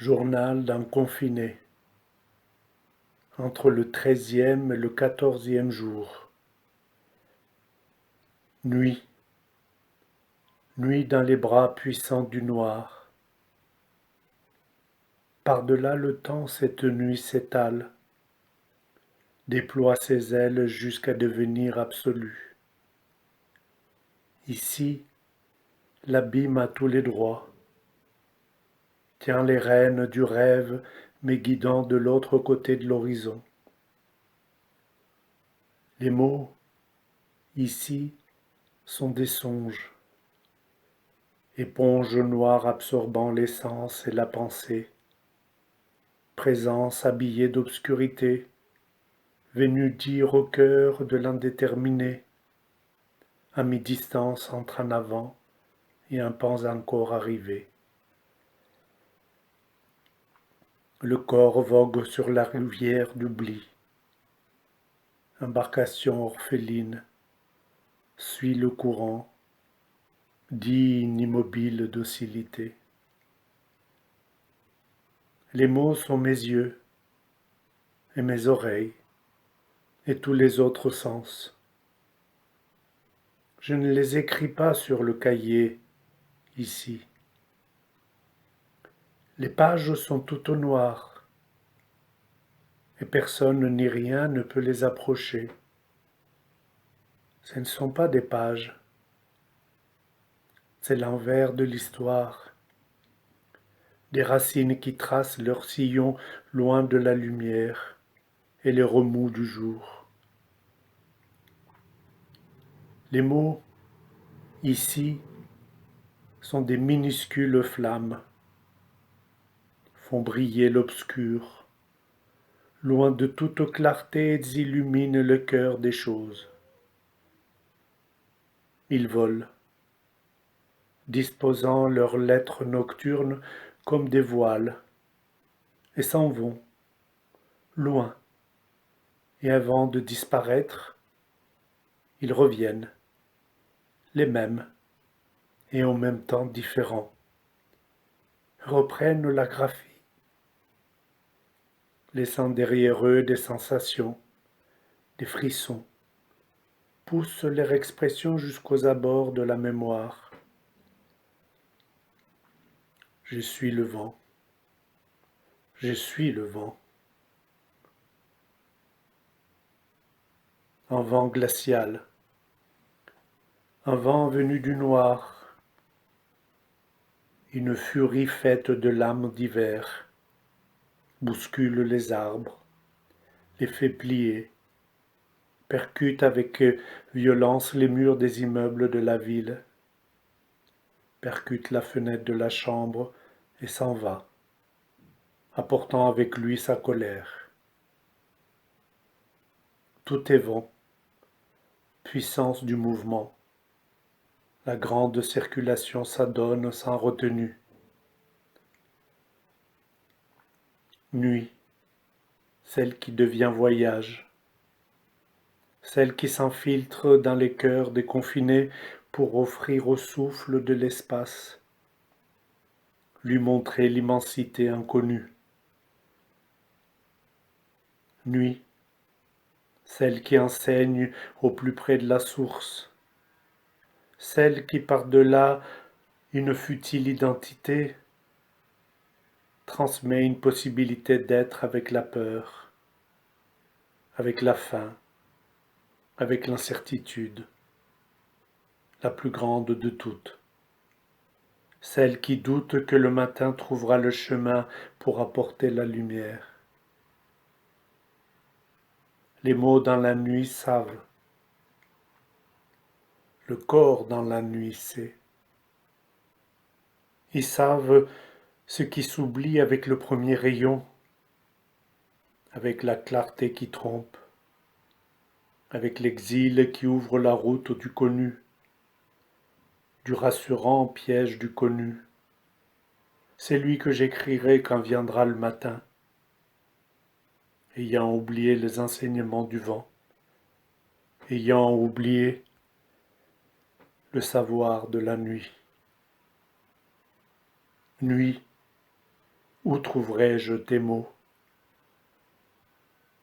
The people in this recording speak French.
Journal d'un confiné, entre le 13e et le 14e jour. Nuit, nuit dans les bras puissants du noir. Par-delà le temps, cette nuit s'étale, déploie ses ailes jusqu'à devenir absolue. Ici, l'abîme a tous les droits, tient les rênes du rêve, mais guidant de l'autre côté de l'horizon. Les mots, ici, sont des songes, éponge noire absorbant l'essence et la pensée, présence habillée d'obscurité, venue dire au cœur de l'indéterminé, à mi-distance entre un avant et un pas encore arrivé. Le corps vogue sur la rivière d'oubli. Embarcation orpheline suit le courant, digne immobile docilité. Les mots sont mes yeux et mes oreilles et tous les autres sens. Je ne les écris pas sur le cahier, ici. Les pages sont toutes au noir, et personne ni rien ne peut les approcher. Ce ne sont pas des pages, c'est l'envers de l'histoire, des racines qui tracent leur sillon loin de la lumière et les remous du jour. Les mots, ici, sont des minuscules flammes, font briller l'obscur, loin de toute clarté, ils illuminent le cœur des choses. Ils volent, disposant leurs lettres nocturnes comme des voiles, et s'en vont, loin, et avant de disparaître, ils reviennent, les mêmes, et en même temps différents, reprennent la graphie, laissant derrière eux des sensations, des frissons, poussent leur expression jusqu'aux abords de la mémoire. Je suis le vent, je suis le vent. Un vent glacial, un vent venu du noir, une furie faite de lames d'hiver, bouscule les arbres, les fait plier, percute avec violence les murs des immeubles de la ville, percute la fenêtre de la chambre et s'en va, apportant avec lui sa colère. Tout est vent, puissance du mouvement. La grande circulation s'adonne sans retenue. Nuit, celle qui devient voyage, celle qui s'infiltre dans les cœurs des confinés pour offrir au souffle de l'espace, lui montrer l'immensité inconnue. Nuit, celle qui enseigne au plus près de la source, celle qui par-delà une futile identité transmet une possibilité d'être avec la peur, avec la faim, avec l'incertitude, la plus grande de toutes, celle qui doute que le matin trouvera le chemin pour apporter la lumière. Les mots dans la nuit savent, le corps dans la nuit sait. Ils savent ce qui s'oublie avec le premier rayon, avec la clarté qui trompe, avec l'exil qui ouvre la route du connu, du rassurant piège du connu. C'est lui que j'écrirai quand viendra le matin, ayant oublié les enseignements du vent, ayant oublié le savoir de la nuit. Nuit, Où trouverai-je tes mots?